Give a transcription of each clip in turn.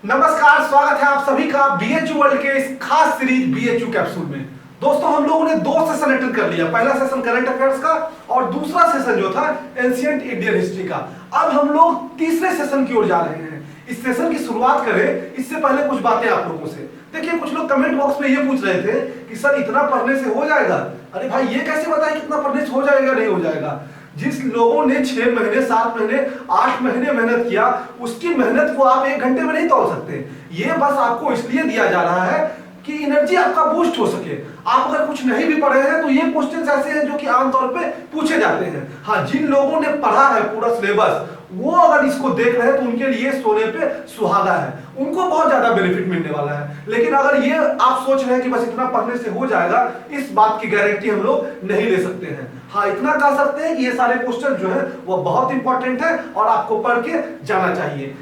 नमस्कार, स्वागत है आप सभी का बीएचयू वर्ल्ड के इस खास सीरीज बीएचयू कैप्सूल में। दोस्तों, हम लोगों ने दो सेशन अटेंड कर लिया। पहला सेशन करंट अफेयर्स का और दूसरा सेशन जो था एंशिएंट इंडियन हिस्ट्री का। अब हम लोग तीसरे सेशन की ओर जा रहे हैं। इस सेशन की शुरुआत करें इससे पहले कुछ बातें आप लोगों से। देखिए, कुछ लोग कमेंट बॉक्स में ये पूछ रहे थे कि सर इतना पढ़ने से हो जाएगा। अरे भाई, ये कैसे बताएं कितना पढ़ने से हो जाएगा नहीं हो जाएगा। जिस लोगों ने 6 महीने 7 महीने 8 महीने मेहनत किया, उसकी मेहनत को आप 1 घंटे में नहीं तोड़ सकते। ये बस आपको इसलिए दिया जा रहा है कि एनर्जी आपका बूस्ट हो सके। आप अगर कुछ नहीं भी पढ़े हैं तो ये क्वेश्चंस ऐसे हैं जो कि आमतौर पे पूछे जाते हैं। हाँ, जिन लोगों ने पढ़ा है पूरा सिलेबस, वो अगर इसको देख रहे हैं तो उनके लिए सोने पे सुहागा है, उनको बहुत ज्यादा बेनिफिट मिलने वाला है। लेकिन अगर ये आप सोच रहे हैं कि बस इतना पढ़ने से हो जाएगा, इस बात की गारंटी हम लोग नहीं ले सकते हैं। हाँ, इतना कह सकते हैं कि ये सारे क्वेश्चन जो है वो बहुत इंपॉर्टेंट है और आपको पढ़ के जाना चाहिए।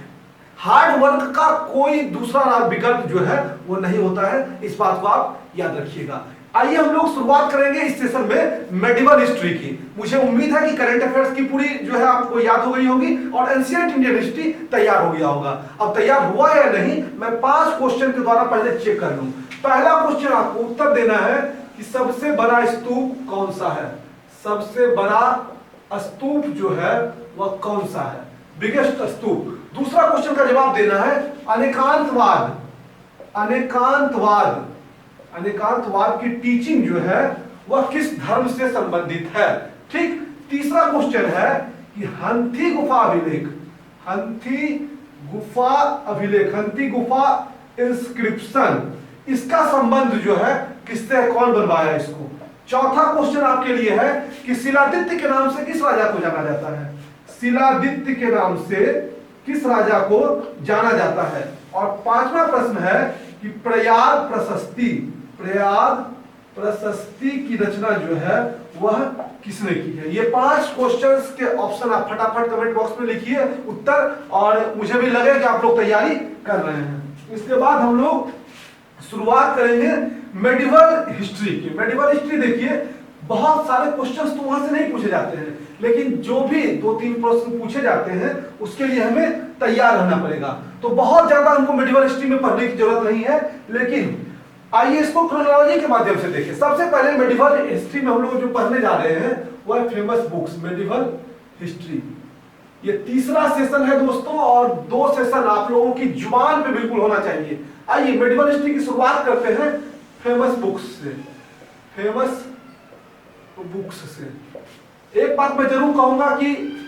हार्ड वर्क का कोई दूसरा विकल्प जो है वो नहीं होता है, इस बात को आप याद रखिएगा। आइए हम लोग शुरुआत करेंगे इस सेशन में मेडिवल हिस्ट्री की। मुझे उम्मीद है कि करंट अफेयर्स की पूरी जो है आपको याद हो गई होगी और एंशिएंट इंडियन हिस्ट्री तैयार हो गया होगा। अब तैयार हुआ या नहीं, मैं 5 क्वेश्चन के द्वारा पहले चेक कर लूं। पहला क्वेश्चन आपको उत्तर देना है कि सबसे बड़ा स्तूप कौन सा है। सबसे बड़ा स्तूप जो है वह कौन सा है, बिगेस्ट स्तूप। दूसरा क्वेश्चन का जवाब देना है अनेकांतवाद। अनेकांतवाद की टीचिंग जो है वह किस धर्म से संबंधित है। ठीक। तीसरा क्वेश्चन है कि हंथी गुफा इंस्क्रिप्शन, इसका संबंध जो है किससे, कौन बनवाया इसको। चौथा क्वेश्चन आपके लिए है कि शिलादित्य के नाम से किस राजा को जाना जाता है। शिलादित्य के नाम से किस राजा को जाना जाता है। और 5वां प्रश्न है कि प्रयाग प्रशस्ति की रचना जो है वह किसने की है। ये 5 क्वेश्चंस के ऑप्शन आप फटाफट कमेंट बॉक्स में लिखिए उत्तर, और मुझे भी लगे कि आप लोग तैयारी कर रहे हैं। इसके बाद हम लोग शुरुआत करेंगे मेडिवल हिस्ट्री की। मेडिवल हिस्ट्री देखिए, बहुत सारे क्वेश्चंस तो वहां से नहीं पूछे जाते हैं, लेकिन जो भी 2-3 प्रश्न पूछे जाते हैं उसके लिए हमें तैयार रहना पड़ेगा। तो बहुत ज्यादा हमको मेडिवल हिस्ट्री में पढ़ने की जरूरत नहीं है, लेकिन आइए इसको क्रोनोलॉजी के माध्यम से देखें। सबसे पहले मेडिवल हिस्ट्री में हम लोग जो पढ़ने जा रहे हैं वो है फेमस बुक्स मेडिवल हिस्ट्री। ये तीसरा सेशन है दोस्तों, और 2 सेशन आप लोगों की जुबान पे बिल्कुल होना चाहिए। आइए मेडिवल हिस्ट्री की शुरुआत करते हैं फेमस बुक्स से। एक बात मैं जरूर कहूंगा कि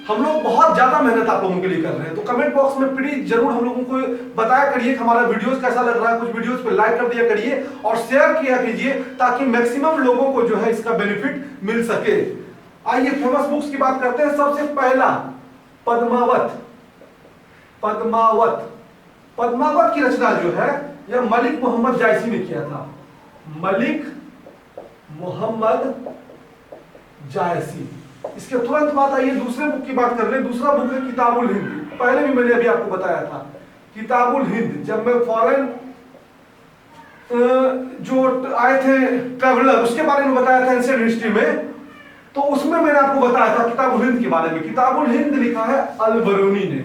हम लोग बहुत ज्यादा मेहनत आप लोगों के लिए कर रहे हैं, तो कमेंट बॉक्स में प्लीज जरूर हम लोगों को बताया करिए कि हमारा वीडियोस कैसा लग रहा है। कुछ वीडियोस पे लाइक कर दिया करिए और शेयर किया कीजिए ताकि मैक्सिमम लोगों को जो है इसका बेनिफिट मिल सके। आइए फेमस बुक्स की बात करते हैं। सबसे पहला पद्मावत की रचना जो है यह मलिक मोहम्मद जायसी ने किया था। मलिक मोहम्मद जायसी। इसके तुरंत बाद आइए दूसरे बुक की बात कर ले। दूसरा बुक है किताबुल हिंद। पहले भी मैंने अभी आपको बताया था किताबुल हिंद। जब मैं फॉरेन जो आए थे ट्रैवलर, उसके बारे में बताया था एंशिएंट हिस्ट्री में, तो उसमें मैंने आपको बताया था किताबुल हिंद के बारे में। किताबुल हिंद लिखा है अल-बरूनी ने।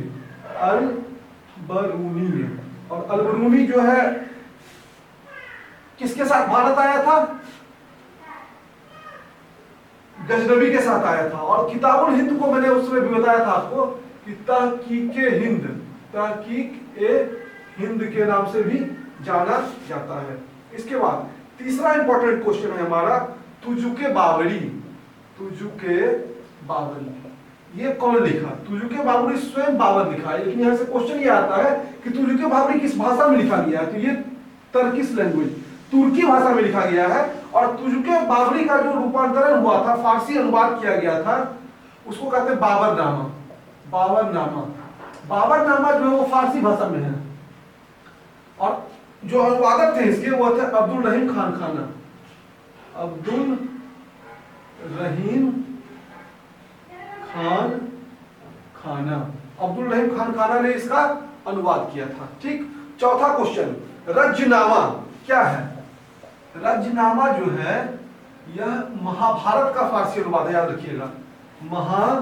और अल-बरूनी जो है किसके साथ भारत आया था, गजनबी के साथ आया था। और किताबुल हिंद को मैंने उसमें भी बताया था आपको कि तहकीक ए हिंद के नाम से भी जाना जाता है। इसके बाद तीसरा इंपॉर्टेंट क्वेश्चन है हमारा तुजुके बावरी। ये कौन लिखा? तुजुके बावरी स्वयं बाबर लिखा है, लेकिन यहां से क्वेश्चन ये आता है कि तुजुके बावरी किस भाषा में लिखा गया है। तो ये टर्किश लैंग्वेज, तुर्की भाषा में लिखा गया है। और तुजुके बावरी का जो रूपांतरण हुआ था, फारसी अनुवाद किया गया था, उसको कहते हैं बाबरनामा जो है वो फारसी भाषा में है। और जो अनुवादक थे इसके वो थे अब्दुल रहीम खान खाना ने इसका अनुवाद किया था। ठीक। चौथा क्वेश्चन, रज्जनामा क्या है? रज्जनामा जो है यह महाभारत का फारसी अनुवाद है, याद रखिएगा। महाभारत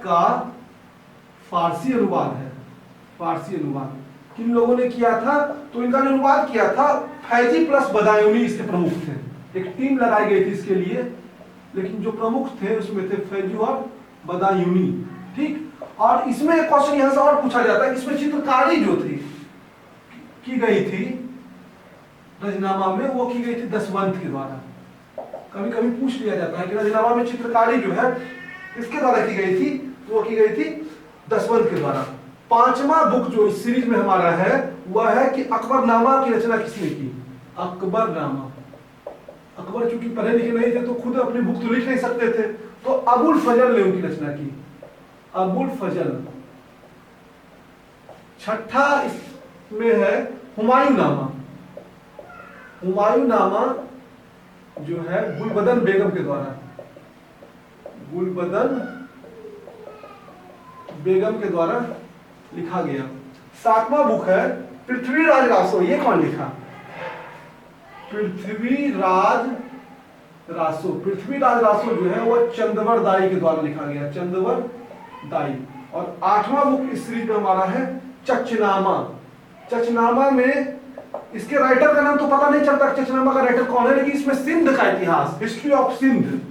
का फारसी अनुवाद है। फारसी अनुवाद किन लोगों ने किया था? तो इनका जो अनुवाद किया था फैजी प्लस बदायूनी इसके प्रमुख थे। एक टीम लगाई गई थी इसके लिए, लेकिन जो प्रमुख थे उसमें थे फैजी और बदायूनी। ठीक, और इसमें एक क्वेश्चन यहां से और पूछा जाता है, इसमें चित्रकारी जो थी की गई थी रजनामा में, वो की गई थी दसवंत के द्वारा। कभी कभी पूछ लिया जाता है कि रजनामा में चित्रकारी जो है किसके द्वारा की गई थी? वो की गई थी दसवंत के द्वारा। पांचवा बुक जो इस सीरीज में हमारा है वह है कि अकबरनामा की रचना किसने की? अकबरनामा। अकबर चूंकि पढ़े लिखे नहीं थे तो खुद अपनी बुक तो लिख नहीं सकते थे, तो अबुल फजल ने उनकी रचना की। अबुल फजल। छठा इसमें है हुमायूं नामा। हुमायूं नामा जो है गुलबदन बेगम के द्वारा, गुलबदन बेगम के द्वारा लिखा गया। सातवां बुक है पृथ्वीराज रासो। ये कौन लिखा? पृथ्वीराज रासो। पृथ्वीराज रासो जो है वह चंदवर दाई के द्वारा लिखा गया, चंदवर दाई। और आठवां बुक इस सीरीज में हमारा है चचनामा। चचनामा में इसके राइटर का नाम तो पता नहीं चलता चचनामा का राइटर कौन है, लेकिन इसमें सिंध का इतिहास, हिस्ट्री ऑफ सिंध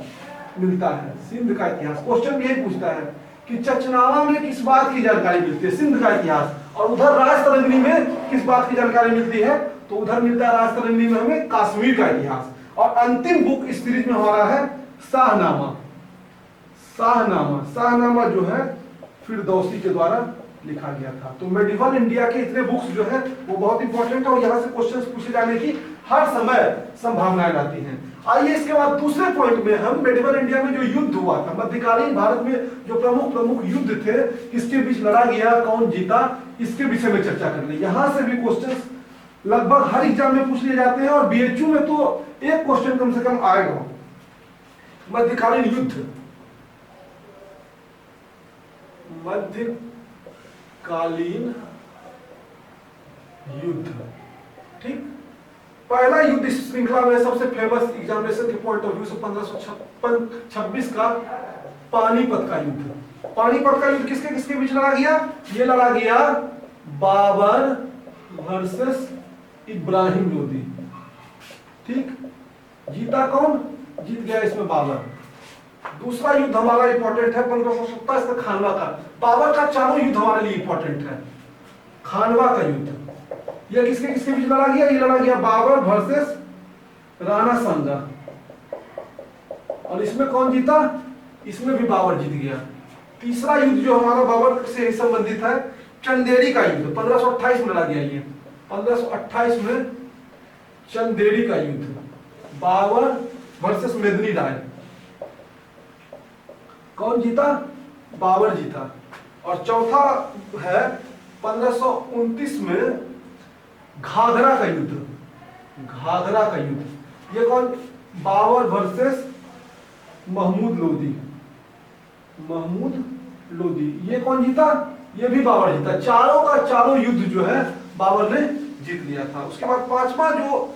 मिलता है। सिंध का इतिहास क्वेश्चन भी यही पूछता है कि चचनामा में किस बात की जानकारी मिलती है? सिंध का इतिहास। और उधर राजतरंगिणी में किस बात की जानकारी मिलती है? तो उधर मिलता है राजतरंगिणी में हमें कश्मीर का इतिहास। और अंतिम बुक इस सीरीज में हमारा है शाहनामा। शाहनामा, शाहनामा जो है फिरदौसी के द्वारा लिखा गया था। तो मेडिवल इंडिया के इतने बुक्स जो है वो बहुत इंपॉर्टेंट है और यहाँ से क्वेश्चंस पूछे जाने की हर समय संभावनाएं रहती हैं। आइए इसके बाद दूसरे पॉइंट में हम मेडिवल इंडिया में जो युद्ध हुआ था, मध्यकालीन भारत में जो प्रमुख प्रमुख युद्ध थे, किसके बीच लड़ा गया, कौन जीता, इसके विषय में चर्चा कर ले। यहां से भी क्वेश्चंस लगभग हर एग्जाम में पूछ लिए जाते हैं और बीएचयू में तो एक क्वेश्चन कम से कम आएगा। मध्यकालीन युद्ध, मध्यकालीन युद्ध। ठीक, पहला युद्ध इस श्रृंखला में सबसे फेमस एग्जामिनेशन के पॉइंट ऑफ व्यू से 1556 का पानीपत का युद्ध। पानीपत का युद्ध किसके किसके बीच लड़ा गया? ये लड़ा गया बाबर वर्सेस इब्राहिम लोदी। ठीक, जीता कौन? जीत गया इसमें बाबर। दूसरा युद्ध हमारा इंपॉर्टेंट है 1527 का खानवा का। बाबर का चारों युद्ध हमारे लिए इंपॉर्टेंट है। खानवा का युद्ध ये किसके किसके बीच लड़ा गया? ये लड़ा गया बाबर वर्सेस राणा सांगा। और इसमें कौन जीता? इसमें भी बाबर जीत गया। तीसरा युद्ध जो हमारा बाबर से ही संबंधित है, चंदेरी का युद्ध 1528 में लड़ा गया। ये 1528 में चंदेरी का युद्ध, बाबर वर्सेस मेदिनी राय। कौन जीता? बाबर जीता। और चौथा है 1529 में घाघरा का युद्ध। घाघरा का युद्ध ये कौन? बाबर वर्सेस महमूद लोदी। महमूद लोदी। ये कौन जीता? ये भी बाबर जीता। चारों का चारों युद्ध जो है बाबर ने जीत लिया था। उसके बाद पांचवा जो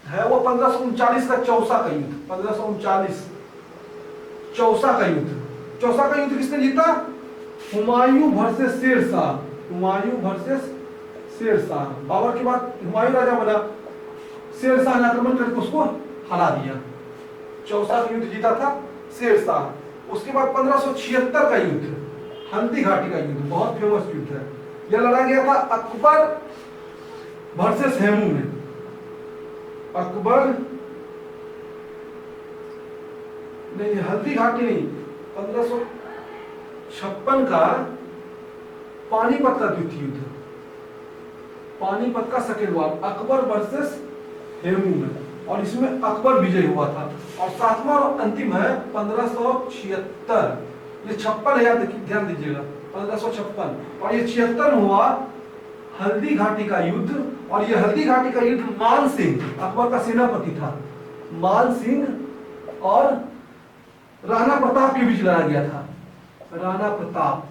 है वो 1539 का चौसा का युद्ध। 1539 चौसा का युद्ध। चौसा का युद्ध किसने जीता? हुमायूं वर्सेस शेरशाह। हुमायूं वर्सेस शेरशाह। बाबर के बाद हुमायूं राजा बना, शेरशाह ने आक्रमण करके उसको हरा दिया। चौसा का युद्ध जीता था शेरशाह। उसके बाद 1576 का युद्ध, हल्दी घाटी का युद्ध, बहुत फेमस युद्ध है। यह लड़ा गया था अकबर वर्सेस हेमू में। अकबर नहीं, हल्दी घाटी नहीं, 1556 का पानीपत का द्वितीय युद्ध, पानीपत का second war, Akbar versus Hemu में। और इसमें अकबर विजय हुआ था। और सातवां और अंतिम है 1576। ये 56 है, ध्यान दीजिएगा 1556। और ये 76 हुआ हल्दी घाटी का युद्ध। और ये हल्दी घाटी का युद्ध मान सिंह, अकबर का सेनापति था, मान सिंह और राणा प्रताप के बीच लड़ा गया था। राणा प्रताप,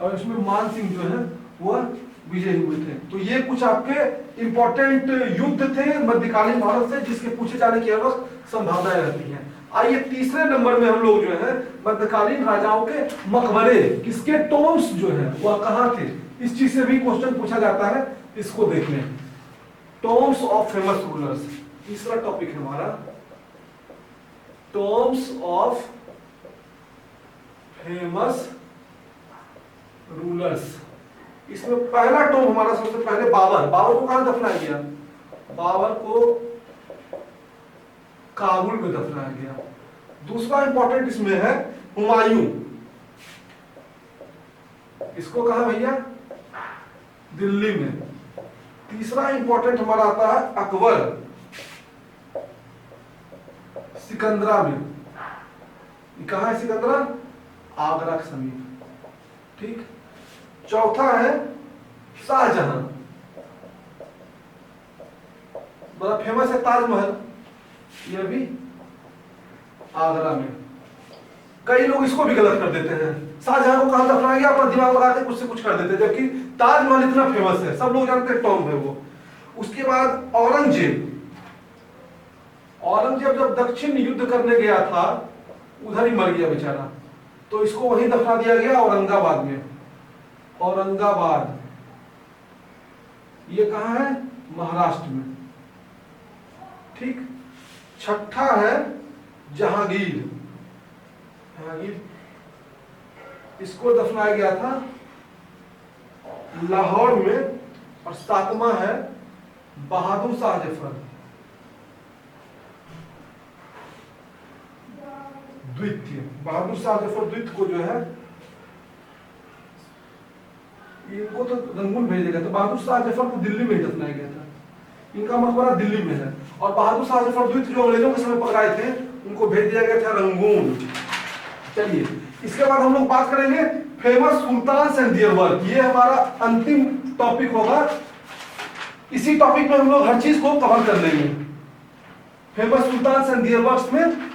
और इसमें मान सिंह जो है वह विजय हुए थे। तो ये कुछ आपके इंपॉर्टेंट युद्ध थे मध्यकालीन भारत से, जिसके पूछे जाने की संभावनाएं रहती हैं। आइए तीसरे नंबर में हम लोग जो है मध्यकालीन राजाओं के मकबरे, किसके टॉम्ब्स जो है वह कहाँ थे, इस चीज से भी क्वेश्चन पूछा जाता है, इसको देख लें। टॉम्ब्स ऑफ फेमस रूलर्स, तीसरा टॉपिक है हमारा, टॉम्ब्स ऑफ फेमस रूलर्स। इसमें पहला टॉम्ब हमारा सबसे पहले बाबर को कहां दफनाया गया, बाबर को काबुल में दफनाया गया। दूसरा इंपॉर्टेंट इसमें है हुमायूं, इसको कहा भैया, दिल्ली में। तीसरा इंपॉर्टेंट हमारा आता है अकबर, सिकंदरा में। कहा है सिकंदरा, आगरा के समीप, ठीक। चौथा है शाहजहां, बड़ा फेमस है ताजमहल, यह भी आगरा में। कई लोग इसको भी गलत कर देते हैं, शाहजहां को कहां दफनाया गया अपना दिमाग लगा के कुछ से कुछ कर देते हैं, जबकि ताजमहल इतना फेमस है, सब लोग जानते हैं टॉम्ब है वो। उसके बाद औरंगजेब जब दक्षिण युद्ध करने गया था उधर ही मर गया बेचारा, तो इसको वहीं दफना दिया गया औरंगाबाद में। औरंगाबाद ये कहां है, महाराष्ट्र में, ठीक। छठा है जहांगीर, इसको दफनाया गया था लाहौर में। और सातवां है बहादुर शाह जफर द्वितीय, बहादुर शाह जफर द्वितीय को जो है, इनको तो रंगून भेजा गया, तो बहादुर शाह जफर को दिल्ली में दफनाया गया था, इनका मकबरा दिल्ली में है। और बहादुर शाह जफर द्वितीय जो अंग्रेजों के समय पकड़ाए थे उनको भेज दिया गया था रंगून। चलिए इसके बाद हम लोग बात करेंगे famous sultan and their work, ये हमारा अंतिम टॉपिक होगा। इसी टॉपिक में हम लोग हर चीज को कवर कर लेंगे famous sultan and there works में।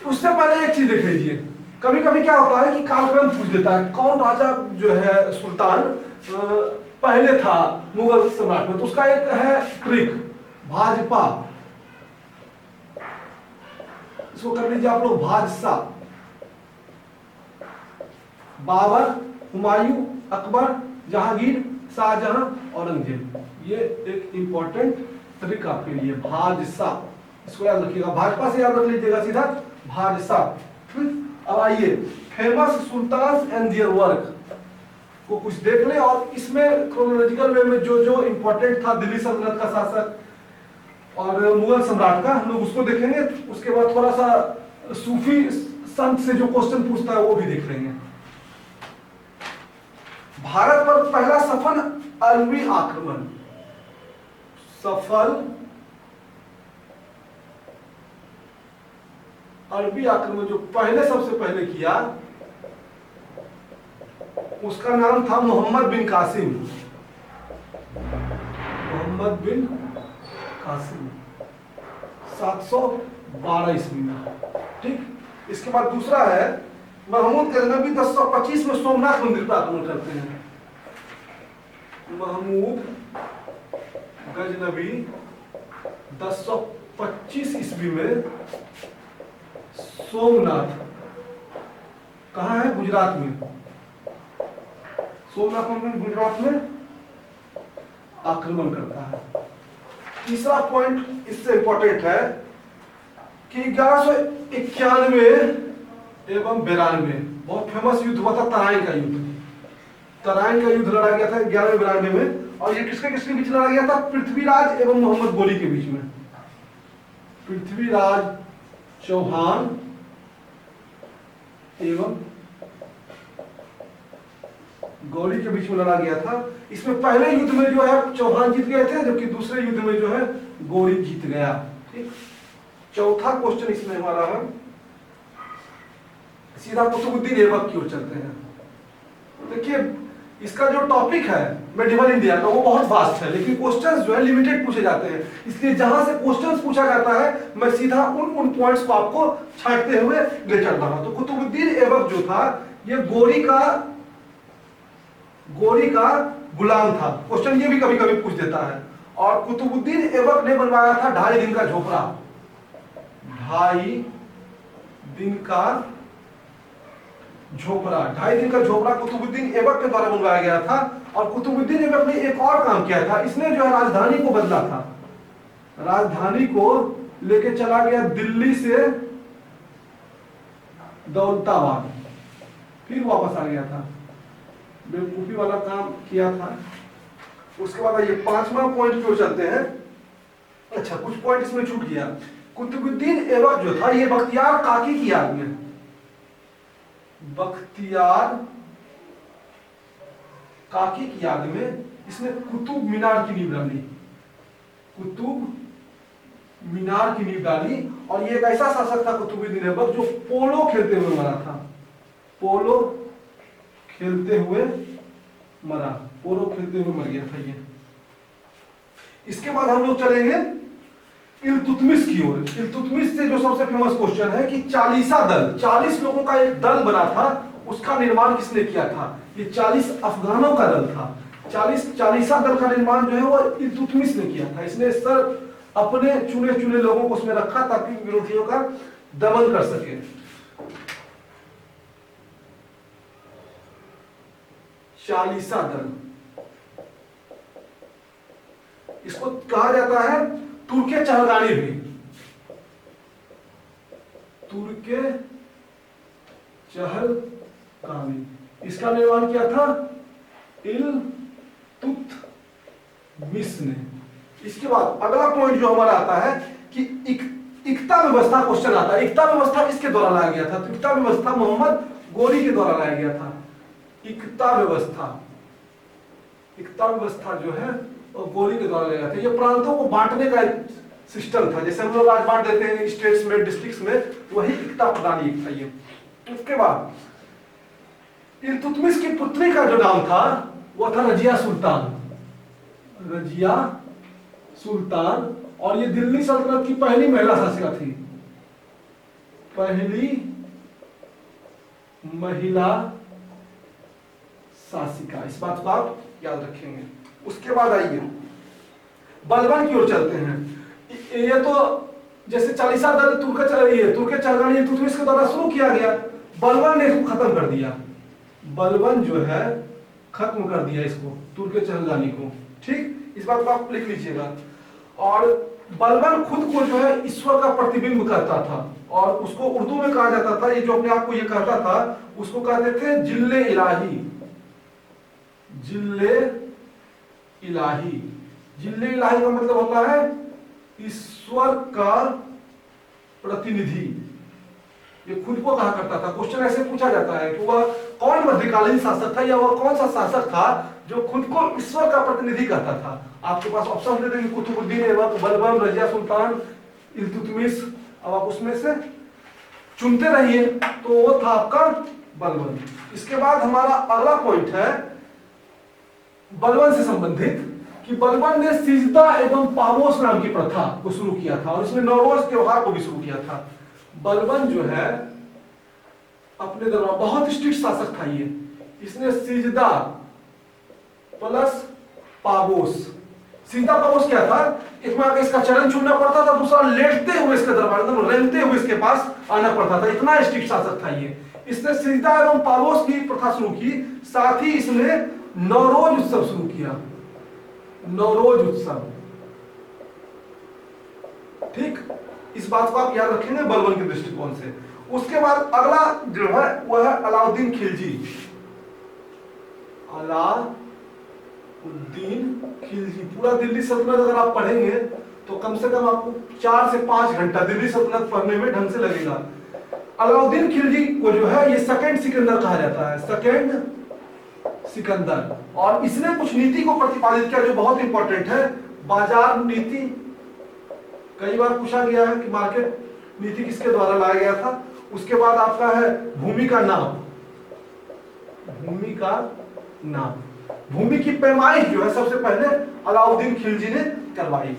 उससे पहले एक चीज देख लीजिए, कभी कभी क्या होता है कि कालक्रम पूछ देता है, कौन राजा जो है सुल्तान पहले था मुगल सम्राट में, तो उसका एक है ट्रिक, भाजपा, इसको कर लीजिए आप लोग भाजसा। बाबर, हुमायूं, अकबर, जहांगीर, शाहजहां, औरंगजेब, ये एक इंपॉर्टेंट ट्रिक आपके लिए, भाजसा, इसको याद रखिएगा, भाजपा से याद रख लीजिएगा सीधा, भाजसा। अब आइए famous sultan and their work को कुछ देख ले, और इसमें क्रोनोलॉजिकल वे में जो जो इंपॉर्टेंट था दिल्ली सल्तनत का शासक और मुगल सम्राट का, हम लोग उसको देखेंगे। उसके बाद थोड़ा सा सूफी संत से जो क्वेश्चन पूछता है वो भी देख लेंगे। भारत पर पहला सफल अरबी आक्रमण, सफल अरबी आक्रमण जो पहले सबसे पहले किया उसका नाम था मोहम्मद बिन कासिम, मोहम्मद बिन कासिम, 712 ईस्वी में, ठीक। इसके बाद दूसरा है महमूद गजनबी 1025 में सोमनाथ मंदिर पर आक्रमण करते हैं। महमूद गजनबी 1025 ईस्वी में सोमनाथ, कहां है, गुजरात में, सोमनाथ मंदिर गुजरात में आक्रमण करता है। तीसरा पॉइंट इससे इंपॉर्टेंट है कि 1191 एवं 92 बहुत फेमस युद्ध हुआ था, तराइन का युद्ध। तराइन का युद्ध लड़ा गया था 1192 में, और ये किसके किसके बीच लड़ा गया था, पृथ्वीराज एवं मोहम्मद गोरी के बीच में। पृथ्वीराज चौहान एवं गौरी के बीच में लड़ा गया था। इसमें पहले युद्ध में जो है चौहान जीत गए थे, जबकि दूसरे युद्ध में जो है गौरी जीत गया, ठीक। चौथा क्वेश्चन इसमें हमारा है, सीधा कुतुबुद्दीन ऐबक की ओर चलते हैं। देखिए इसका जो टॉपिक है मेडिवल इंडिया का वो बहुत वास्ट है, लेकिन क्वेश्चंस जो है लिमिटेड पूछे जाते हैं, इसलिए जहां से क्वेश्चंस पूछा जाता है मैं सीधा उन पॉइंट्स को आपको छांटते हुए ले चलता हूं। तो कुतुबुद्दीन ऐबक जो था ये गोरी का गुलाम था, क्वेश्चन ये भी कभी कभी पूछ देता है। और कुतुबुद्दीन ऐबक ने बनवाया था 2.5 दिन का झोपड़ा, 2.5 दिन का झोपड़ा, 2.5 दिन का झोपड़ा कुतुबुद्दीन ऐबक के द्वारा बनवाया गया था। और कुतुबुद्दीन ऐबक ने एक और काम किया था, इसने जो है राजधानी को बदला था। राजधानी को लेके चला गया दिल्ली से दौलताबाद, फिर वापस आ गया था। बेवकूफी वाला काम किया था। उसके बाद ये 5वां पॉइंट क्यों चलते हैं। अच्छा, कुछ पॉइंट इसमें छूट गया। कुतुबुद्दीन ऐबक जो था ये बख्तियार काकी की याद में, बख्तियार काकी की याद में इसने कुतुब मीनार की नींव डाली, कुतुब मीनार की नींव डाली। और ये एक ऐसा शासक था कुतुबुद्दीन ऐबक जो पोलो खेलते हुए मरा था, पोलो खेलते हुए मरा, पोलो खेलते हुए मर गया था ये। इसके बाद हम लोग चलेंगे इल्तुतमिश की ओर। इल्तुतमिश से जो सबसे फेमस क्वेश्चन है कि चालीसा दल, 40 लोगों का एक दल बना था, उसका निर्माण किसने किया था। ये 40 अफगानों का दल था। चालीसा दल का निर्माण जो है वो इल्तुतमिश ने किया था। इसने सर अपने चुने चुने लोगों को उसमें रखा ताकि विरोधियों का दमन कर सके। चालीसा दल, इसको कहा जाता है तुर्के चहलगानी भी, तुर्के चहलगानी। इसका निर्माण किया था इल्तुतमिश ने। इसके बाद अगला पॉइंट जो हमारा आता है कि इक्ता व्यवस्था क्वेश्चन आता है। इक्ता व्यवस्था किसके द्वारा लाया गया था। तो इक्ता व्यवस्था मोहम्मद गोरी के द्वारा लाया गया था। इक्ता व्यवस्था, इक्ता व्यवस्था जो है वो गोरी के द्वारा लाया गया था। ये प्रांतों को बांटने का एक सिस्टम था, जैसे हम लोग आज बांट देते हैं स्टेट्स में, डिस्ट्रिक्ट्स में, वही इक्ता प्रणाली था ये। उसके बाद इल्तुतमिश की पुत्री का जो नाम था वो था रजिया सुल्तान, रजिया सुल्तान। और ये दिल्ली सल्तनत की पहली महिला शासिका थी, पहली महिला शासिका। इस बात को आप याद रखेंगे। उसके बाद आइए बलबन की ओर चलते हैं। ये तो जैसे चालीसा दल तुर्के चहलगानी इल्तुतमिश के द्वारा शुरू किया गया, बलबन ने इसको खत्म कर दिया। बलबन जो है खत्म कर दिया इसको, तुर्के चहलगानी को। ठीक, इस बात को आप लिख लीजिएगा। और बलबन खुद को जो है ईश्वर का प्रतिबिंब कहता था, और उसको उर्दू में कहा जाता था, ये जो अपने आप को ये कहता था उसको कहते थे जिल्ले इलाही, जिल्ले इलाही। जिल्ले इलाही का मतलब होता है ईश्वर का प्रतिनिधि। ये खुद को कहा करता था। क्वेश्चन ऐसे पूछा जाता है कि वह कौन मध्यकालीन शासक था, या वह कौन सा शासक था जो खुद को ईश्वर का प्रतिनिधि कहता था। आपके पास ऑप्शन दे देंगे कुतुबुद्दीन ऐबक, बलबन, रजिया सुल्तान, इल्तुतमिश। अब आप उसमें से चुनते रहिए। तो वो था आपका बलबन। इसके बाद हमारा अगला पॉइंट है बलबन से संबंधित कि बलबन ने सिजदा एवं पामोस नाम की प्रथा को शुरू किया था, और इसमें नवरोज त्योहार को भी शुरू किया था। बलबन जो है अपने दरबार बहुत स्ट्रिक्ट शासक था ये। इसने सिजदा प्लस पाबोस, सिजदा पाबोस क्या था, एक में इसका चरण छूना पड़ता था, दूसरा लेटते हुए इसके दरबार में रेंगते हुए इसके पास आना पड़ता था। इतना स्ट्रिक्ट शासक था ये। इसने सिजदा एवं पाबोस की प्रथा शुरू की। साथ ही इसने नवरोज उत्सव शुरू किया, नवरोज उत्सव। ठीक, इस बात को आप याद रखेंगे बलबन के दृष्टिकोण से। उसके बाद अगला जो है वह है अलाउद्दीन खिलजी। अलाउद्दीन खिलजी। पूरा दिल्ली सल्तनत अगर आप पढ़ेंगे तो कम से कम आपको 4 से 5 घंटा दिल्ली सल्तनत पढ़ने में ढंग से लगेगा। अलाउद्दीन खिलजी को जो है ये सेकंड सिकंदर कहा जाता है, सेकंड सिकंदर। और इसने कुछ नीति को प्रतिपादित किया जो बहुत इंपॉर्टेंट है, बाजार नीति। कई बार पूछा गया है कि मार्केट नीति किसके द्वारा लाया गया था। उसके बाद आपका है भूमि का नाप, भूमि का नाप। भूमि की पैमाइश जो है सबसे पहले अलाउद्दीन खिलजी ने करवाई।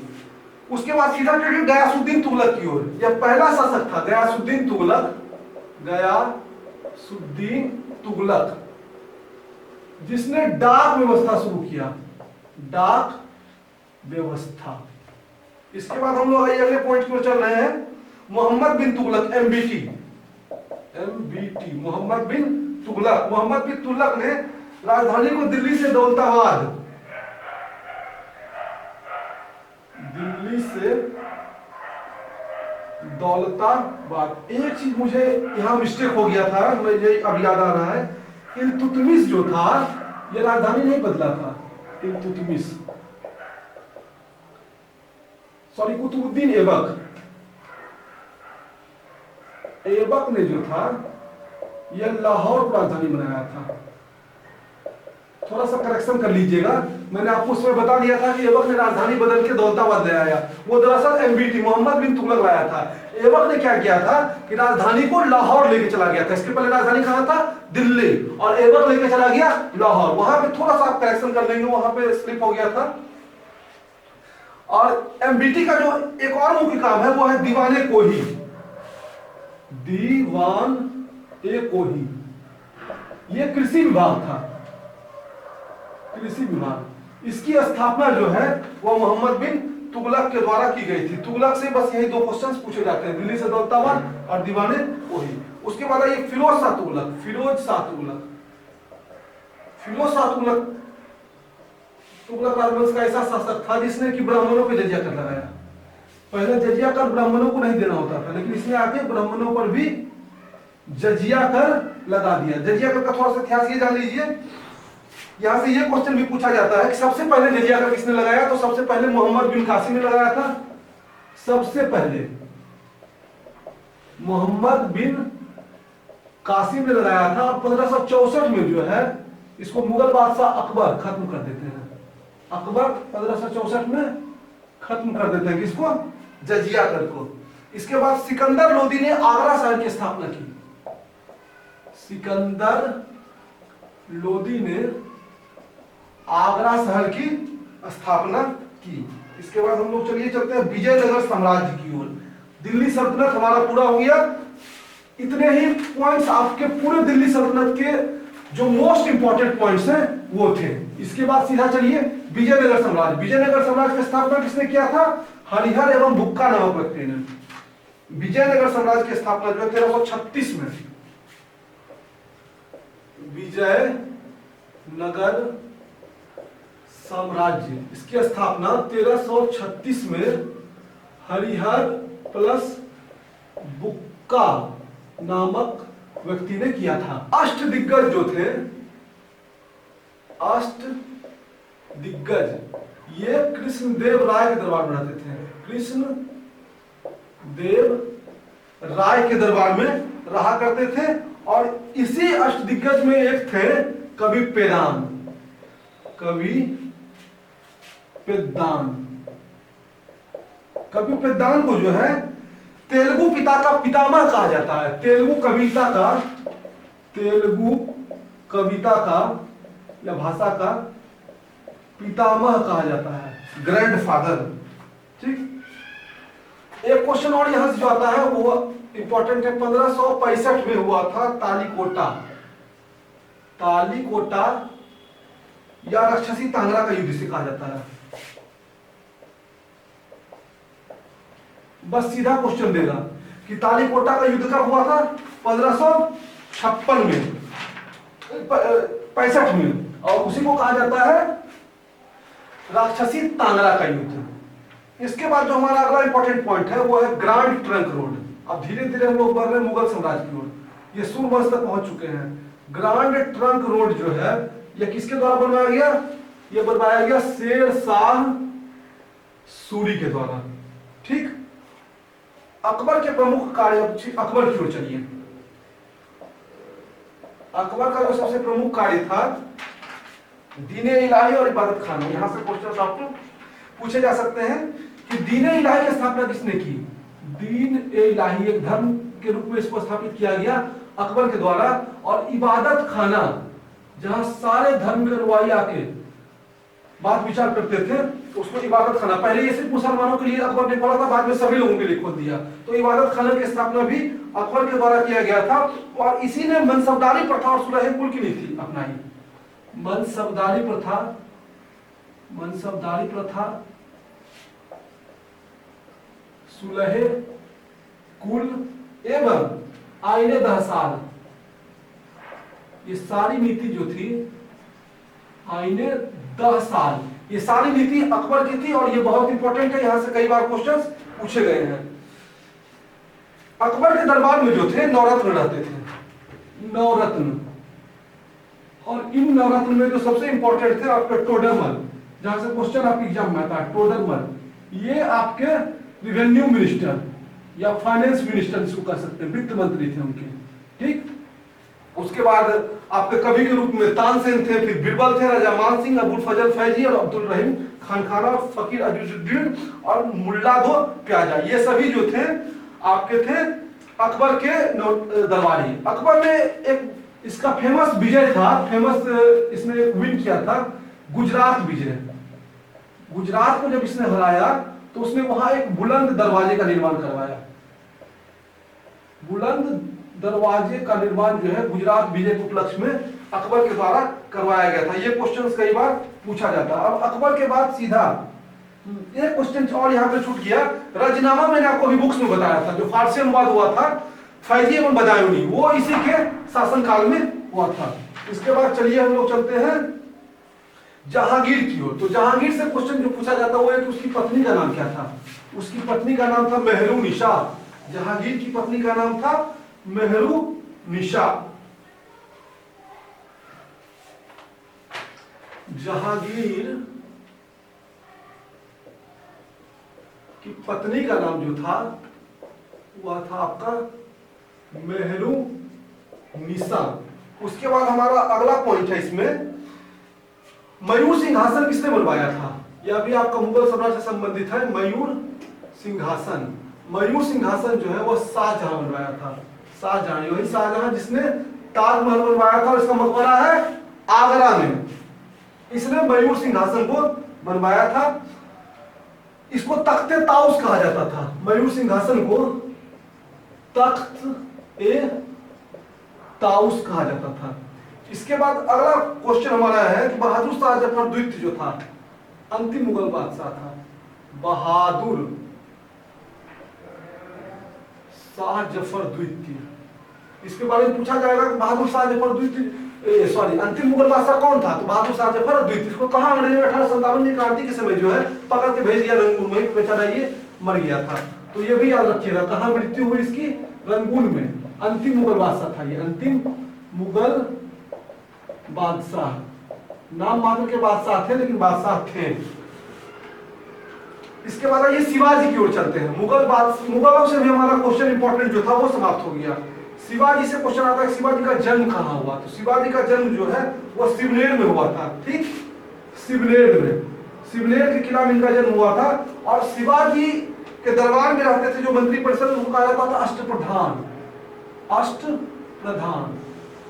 उसके बाद सीधा चलिए गयासुद्दीन तुगलक की ओर। यह पहला शासक था गयासुद्दीन तुगलक, गयासुद्दीन तुगलक, जिसने डाक व्यवस्था शुरू किया, डाक व्यवस्था। इसके बाद हम लोग अगले पॉइंट की ओर चल रहे हैं, मोहम्मद बिन तुगलक, एमबीटी, MBT, मोहम्मद बिन तुगलक। मोहम्मद बिन तुगलक ने राजधानी को दिल्ली से दौलताबाद, दिल्ली से दौलताबाद। एक चीज मुझे यहां मिस्टेक हो गया था, मुझे अब याद आ रहा है, इल्तुतमिश जो था ये राजधानी नहीं बदला था। इल्तुतमिश, सॉरी, कुतुबुद्दीन ऐबक, ऐबक ने जो था यह लाहौर को राजधानी बनाया था। थोड़ा सा करेक्शन कर लीजिएगा, मैंने आपको उसमें बता दिया था कि ऐबक ने राजधानी बदल के दौलताबाद ले आया, वो दरअसल MBT, मोहम्मद बिन तुगलक लाया था। ऐबक ने क्या किया था कि राजधानी को लाहौर लेके चला गया था। इसके पहले राजधानी कहां था? दिल्ली, और ऐबक लेके चला गया लाहौर। वहां पे थोड़ा सा आप करेक्शन कर लेंगे, वहां पे स्लिप हो गया था। और MBT का जो एक और मुख्य काम है वो है दीवाने कोही, दीवान ए कोही। ये कृषि विभाग था, कृषि विभाग। इसकी स्थापना जो है वो मोहम्मद बिन तुगलक के द्वारा की गई थी। तुगलक से बस यही 2 क्वेश्चंस पूछे जाते हैं, दिल्ली से दौलताबाद और दीवाने कोही। उसके बाद ये फिरोज शाह तुगलक, फिरोज शाह तुगलक। फिरोज शाह तुगलक, तुगलक राजवंश का ऐसा शासक था जिसने कि ब्राह्मणों पे जजिया कर लगाया। पहले जजिया कर ब्राह्मणों को नहीं देना होता था, लेकिन इसने आके ब्राह्मणों पर भी जजिया कर लगा दिया। जजिया कर का थोड़ा सा इतिहास ये जान लीजिए, यहां से ये क्वेश्चन भी पूछा जाता है कि सबसे पहले जजिया कर किसने लगाया, तो सबसे पहले मोहम्मद बिन कासिम ने लगाया था। सबसे पहले मोहम्मद बिन कासिम ने लगाया था। और 1564 में जो है इसको मुगल बादशाह अकबर खत्म कर देते हैं। अकबर 1564 में खत्म कर देते हैं किसको? जजिया कर को। इसके बाद सिकंदर लोदी ने आगरा शहर की स्थापना की। सिकंदर लोदी ने आगरा शहर की स्थापना की। इसके बाद हम लोग चलिए चलते हैं विजयनगर साम्राज्य की ओर। दिल्ली सल्तनत हमारा पूरा हो गया। इतने ही पॉइंट्स आपके पूरे दिल्ली सल्तनत के जो मोस्ट इंपॉर्टेंट पॉइंट्स हैं वो थे। इसके बाद सीधा चलिए विजयनगर साम्राज्य। विजयनगर साम्राज्य की स्थापना किसने किया था? हरिहर एवं बुक्का नामक व्यक्ति ने। विजयनगर साम्राज्य की स्थापना जो 1336 में, विजयनगर साम्राज्य, इसकी स्थापना 1336 में हरिहर प्लस बुक्का नामक व्यक्ति ने किया था। अष्ट दिग्गज जो थे, अष्ट दिग्गज, ये कृष्णदेव राय के दरबार में रहते थे। कृष्ण देव राय के दरबार में रहा करते थे। और इसी अष्ट दिग्गज में एक थे कवि पेदान। कवि पेदान, कवि पेदान को जो है तेलुगु पिता का पितामह कहा जाता है। तेलुगु कविता का या भाषा का पितामह कहा जाता है, ग्रैंडफादर। ठीक। एक क्वेश्चन और यहां से जो आता है वो इंपॉर्टेंट है। 1565 में हुआ था तालीकोटा, तालीकोटा या राक्षसी तांगरा का युद्ध से कहा जाता है। बस सीधा क्वेश्चन देगा कि तालीकोटा का युद्ध कब हुआ था? 1556 में, 65 में, और उसी को कहा जाता है राक्षसी तांगरा का युद्ध। इसके बाद जो हमारा अगला इंपॉर्टेंट पॉइंट है वो है ग्रांड ट्रंक रोड। अब धीरे धीरे हम लोग बढ़ रहे हैं मुगल साम्राज्य की ओर, ये सूरवंश तक पहुंच चुके हैं। ग्रांड ट्रंक रोड जो है ये किसके द्वारा बनवाया गया? ये बनवाया गया शेर शाह सूरी के द्वारा। ठीक। अकबर के प्रमुख कार्य, अकबर की ओर चलिए। अकबर का जो सबसे प्रमुख कार्य था दीने इलाही और इबादत खाना। यहां से क्वेश्चन आपको पूछे जा सकते हैं कि दीने इलाही की स्थापना किसने की? दीन ए इलाही एक धर्म के रूप में इसको स्थापित किया गया अकबर के द्वारा। और इबादत खाना जहां सारे धर्म के अनुयायी आके बात विचार करते थे उसको इबादत खाना, पहले ये सिर्फ मुसलमानों के लिए अकबर ने खोला था, बाद में सभी लोगों के लिए खोल दिया। तो इबादत खाना की स्थापना भी अकबर के द्वारा किया गया था। और इसी ने मनसबदारी प्रथा और सुलह कुल की नीति अपनाई। मनसबदारी प्रथा, मनसबदारी प्रथा, सुलह कुल एवं आईने 10 साल, ये सारी नीति जो थी आईने 10 साल, ये सारी नीति अकबर की थी। और ये बहुत इंपॉर्टेंट है, यहां से कई बार क्वेश्चंस पूछे गए हैं। अकबर के दरबार में जो थे नवरत्न रहते थे, नवरत्न। और इन नवरत्न में जो सबसे इंपॉर्टेंट थे आपके टोडरमल, जहां से क्वेश्चन आपके एग्जाम में आता है, टोडरमल। ये आपके रेवेन्यू मिनिस्टर या फाइनेंस मिनिस्टर इसको कह सकते हैं, वित्त मंत्री थे उनके, ठीक। उसके बाद आपके कवि के रूप में तानसेन थे, फिर बीरबल थे, राजा मान सिंह, अबुल फजल फैजी और अब्दुल रहीम खान खाना, फकीर अजीजुद्दीन और मुल्ला दो प्याजा, ये सभी जो थे आपके थे अकबर के दरबारी। अकबर ने एक इसका फेमस विजय था, फेमस इसने विन किया था गुजरात विजय। गुजरात को जब इसने हराया तो उसने वहां एक बुलंद दरवाजे का निर्माण करवाया। बुलंद दरवाजे का निर्माण जो है गुजरात विजय के उपलक्ष्य में अकबर के द्वारा करवाया गया था। ये क्वेश्चन कई बार पूछा जाता है। अब अकबर के बाद सीधा एक क्वेश्चन और यहाँ पे छूट गया। रजनामा मैंने आपको अभी बुक्स में बताया था, जो फारसी अनुवाद हुआ था फैजी एवं बदायूनी, वो इसी के शासनकाल में हुआ था। इसके बाद चलिए हम लोग चलते हैं जहांगीर की ओर। तो जहांगीर से क्वेश्चन जो पूछा जाता है वो है कि उसकी पत्नी का नाम क्या था। उसकी पत्नी का नाम था मेहरू निशा। जहांगीर की पत्नी का नाम था मेहरू निशा। जहांगीर की पत्नी का नाम जो था वह था आपका मेहरू निशा। उसके बाद हमारा अगला पॉइंट है इसमें, मयूर सिंहासन किसने बनवाया था। यह भी आपका मुगल साम्राज्य से संबंधित है। मयूर सिंहासन, मयूर सिंहासन जो है वह शाहजहां बनवाया था। शाहजहां, वही शाहजहां जिसने ताजमहल बनवाया था और इसका मकबरा है आगरा में। इसने मयूर सिंहासन को बनवाया था। इसको तख्ते ताउस कहा जाता था। मयूर सिंहासन को तख्त ए ताउस कहा जाता था। इसके बाद अगला क्वेश्चन हमारा है कि बहादुर शाह जफर द्वितीय जो था, अंतिम मुगल बादशाह था, बहादुर शाह जफर द्वितीय। इसके बारे में पूछा जाएगा कि बहादुर शाह जफर द्वितीय, सॉरी, अंतिम मुगल बादशाह कौन था। तो बहादुर शाह जफर द्वितीय। इसको कहा अंग्रेजों ने 1857 में क्रांति के समय जो है पकड़ के भेज दिया रंगून में, बेचारा ये मर गया था। तो ये भी याद रखिएगा, कहाँ मृत्यु हुई इसकी, रंगून में। अंतिम मुगल बादशाह था ये, अंतिम मुगल बादशाह। नाम मात्र के बादशाह थे लेकिन बादशाह थे। इसके बाद ये शिवाजी की ओर चलते हैं। मुगलों से भी हमारा क्वेश्चन इंपॉर्टेंट जो था वो समाप्त हो गया। शिवाजी से क्वेश्चन आता है शिवाजी का जन्म कहाँ हुआ। तो शिवाजी का जन्म जो है वो सिवनेर में हुआ था, ठीक, सिवनेर में, सिवनेर के किला में इनका जन्म हुआ था। और शिवाजी के दरबार में रहते थे जो मंत्री परिषद, उनको कहा जाता था अष्टप्रधान। अष्टप्रधान,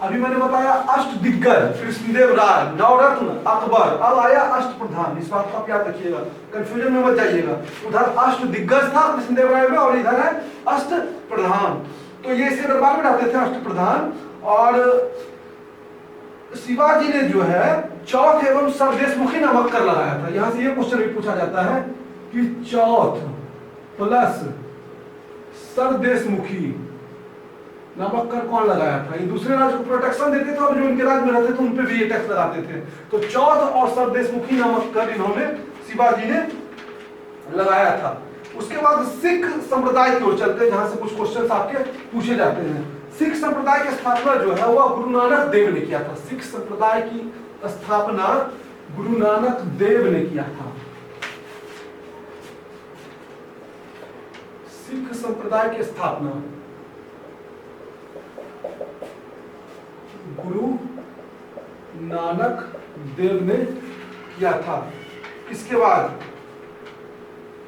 अभी मैंने बताया अष्ट दिग्गज, कृष्णदेव राय, नवरत्न, अकबर, अब आया अष्टप्रधान। इस बात को आप याद रखिएगा, कंफ्यूजन में मत जाइएगा। उधर अष्ट दिग्गज था कृष्णदेव राय में और इधर है अष्टप्रधान। तो ये इसके दरबार में रहते थे अष्टप्रधान। और शिवाजी ने जो है चौथ एवं सरदेशमुखी नामक कर लगाया था। यहां से ये क्वेश्चन भी पूछा जाता है कि चौथ प्लस सरदेशमुखी नामक कर कौन लगाया था। ये दूसरे राज्य को प्रोटेक्शन देते थे और जो इनके राज्य में रहते थे उन पे भी ये टैक्स लगाते थे। तो चौथ और सरदेशमुखी नामक कर इन्होंने शिवाजी ने लगाया था। उसके बाद सिख संप्रदाय की ओर चलते हैं, जहां से कुछ क्वेश्चंस आपके पूछे जाते हैं। सिख संप्रदाय की स्थापना जो है वह गुरु नानक देव ने किया था। सिख संप्रदाय की स्थापना गुरु नानक देव ने किया था। सिख संप्रदाय की स्थापना गुरु नानक देव ने किया था। इसके बाद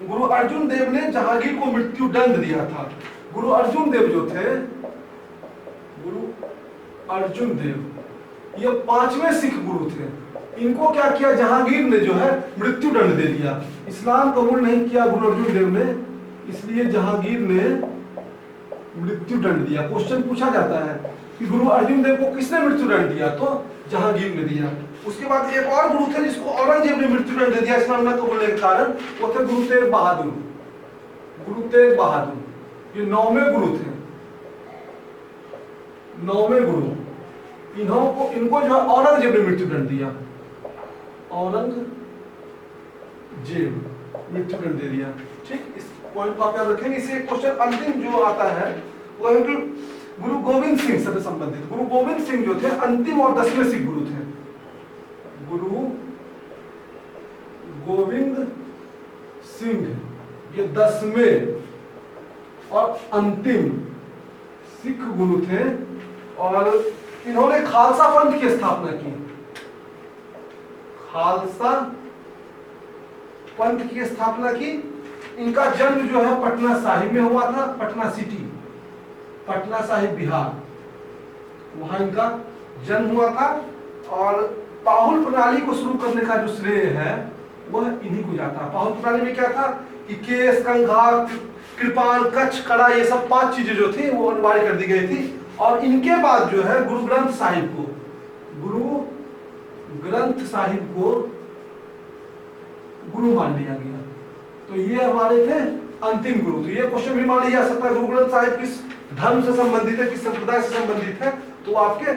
गुरु अर्जुन देव ने जहांगीर को मृत्यु दंड दिया था। गुरु अर्जुन देव जो थे, गुरु अर्जुन देव ये 5वें सिख गुरु थे। इनको क्या किया, जहांगीर ने जो है मृत्यु दंड दे दिया। इस्लाम कबूल नहीं किया गुरु अर्जुन देव ने, इसलिए जहांगीर ने मृत्यु दंड दिया। क्वेश्चन पूछा जाता है कि गुरु अर्जुन देव को किसने मृत्यु दंड दिया, तो जहांगीर ने दिया। उसके बाद एक और गुरु थे जिसको औरंगजेब ने मृत्यु दंड दे दिया इस्लाम न कबूलने के कारण, वो थे गुरु तेग बहादुर। गुरु तेग बहादुर ये 9वें गुरु थे। 9वें गुरु, इनको जो है औरंगजेब ने मृत्युदंड दिया, औरंगजेब मृत्युदंड दे दिया। ठीक, इस पॉइंट को आप याद रखेंगे। इसे क्वेश्चन अंतिम जो आता है वो है कि गुरु गोविंद सिंह से संबंधित। गुरु गोविंद सिंह जो थे अंतिम और 10वें सिख गुरु थे। गुरु गोविंद सिंह ये 10वें और अंतिम सिख गुरु थे और इन्होंने खालसा पंथ की स्थापना की। खालसा पंथ की स्थापना की। इनका जन्म जो है पटना साहिब में हुआ था, पटना सिटी, पटना साहिब बिहार, वहां इनका जन्म हुआ था। और पाहुल प्रणाली को शुरू करने का जो श्रेय है वह इन्हीं को जाता है। पाहुल प्रणाली में क्या था कि केस, कंघा, कृपाण, कच्छ, कड़ा, ये सब 5 चीजें जो थी वो अनिवार्य कर दी गई थी। और इनके बाद जो है गुरु ग्रंथ साहिब को गुरु मान लिया गया। तो ये हमारे थे अंतिम गुरु। तो ये क्वेश्चन भी मान लिया जा सकता है गुरु ग्रंथ साहिब किस धर्म से संबंधित है, किस संप्रदाय से संबंधित है, तो आपके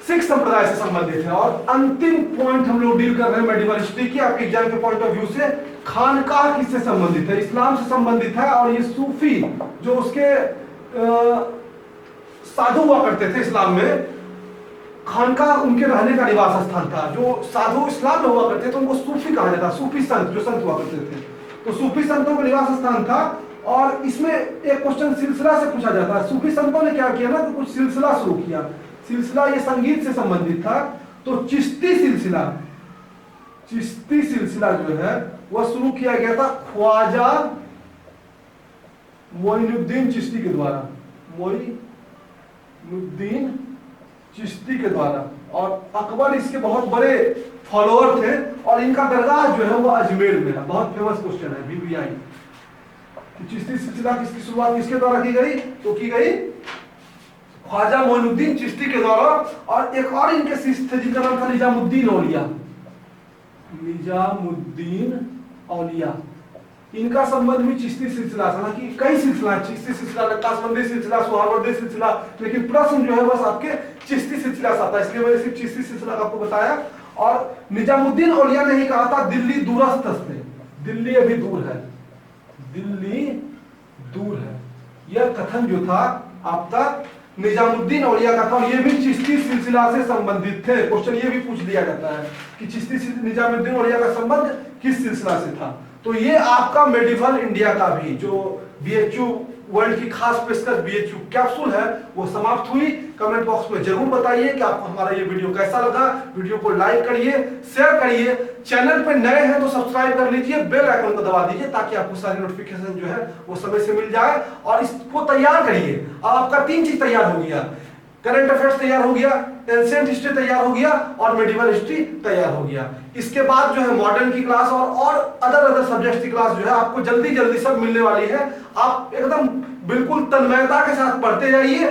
सिख संप्रदाय से संबंधित है। और अंतिम पॉइंट हम लोग डील कर रहे हैं मेडिवल हिस्ट्री की, आपके एग्जाम के पॉइंट ऑफ व्यू से। खानकाह किससे संबंधित है? इस्लाम से संबंधित है। और ये सूफी जो उसके साधु हुआ करते थे इस्लाम में, खानकाह उनके रहने का निवास स्थान था। जो साधु इस्लाम में हुआ करते थे उनको सूफी कहा जाता, सूफी संत जो संत हुआ करते थे, तो सूफी संतों का निवास स्थान था। और इसमें एक क्वेश्चन सिलसिला से पूछा जाता है। सूफी संतों ने क्या किया ना, तो कुछ सिलसिला शुरू किया। सिलसिला ये संगीत से संबंधित था, तो चिश्ती सिलसिला जो है वह शुरू किया गया था ख्वाजा मोइनुद्दीन चिश्ती के द्वारा, मोइनुद्दीन चिश्ती के द्वारा। और अकबर इसके बहुत बड़े फॉलोअर थे और इनका दरगाह जो है वो अजमेर में है। बहुत फेमस क्वेश्चन है BBI। चिश्ती सिलसिला किसकी शुरुआत किसके द्वारा की गई? तो की गई ख्वाजा मोइनुद्दीन चिश्ती के द्वारा। और एक और इनके शिष्य थे जिनका नाम था निजामुद्दीन औलिया। इनका संबंध भी चिश्ती सिलसिला था। हालांकि कई सिलसिला, चिश्ती सिलसिला, नक्काशबंदी सिलसिला, सुहारवर्दी सिलसिला, लेकिन प्रश्न जो है बस आपके चिश्ती सिलसिला से आता है, इसलिए मैंने सिर्फ चिश्ती सिलसिला आपको बताया। और निजामुद्दीन औलिया ने ही कहा था दिल्ली दूरस्थ है, दिल्ली अभी दूर है, दिल्ली दूर है। यह कथन जो था आपका निजामुद्दीन औलिया का था। और ये भी चिश्ती सिलसिला से संबंधित थे। क्वेश्चन ये भी पूछ लिया जाता है कि निजामुद्दीन औलिया का संबंध किस सिलसिला से था। तो ये आपका मेडिवल इंडिया का भी जो BHU वर्ल्ड की खास पेशकश BHU कैप्सूल है वो समाप्त हुई। कमेंट बॉक्स में जरूर बताइए कि आपको हमारा ये वीडियो कैसा लगा। वीडियो को लाइक करिए, शेयर करिए। चैनल पे नए हैं तो सब्सक्राइब कर लीजिए, बेल आइकन को दबा दीजिए ताकि आपको सारी नोटिफिकेशन जो है वो समय से मिल जाए। और इसको तैयार करिए। आपका 3 चीज तैयार हो गया, करंट अफेयर्स तैयार हो गया, एंशिएंट हिस्ट्री तैयार हो गया और मेडिवल हिस्ट्री तैयार हो गया। इसके बाद जो है मॉडर्न की क्लास और अदर सब्जेक्ट्स की क्लास जो है आपको जल्दी सब मिलने वाली है। आप एकदम बिल्कुल तन्मयता के साथ पढ़ते जाइए।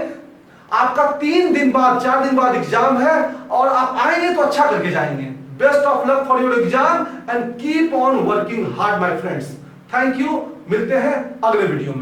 आपका 3 दिन बाद 4 दिन बाद एग्जाम है और आप आएंगे तो अच्छा करके जाएंगे। Best of luck for your exam and keep on working hard my friends. Thank you. मिलते हैं अगले वीडियो में।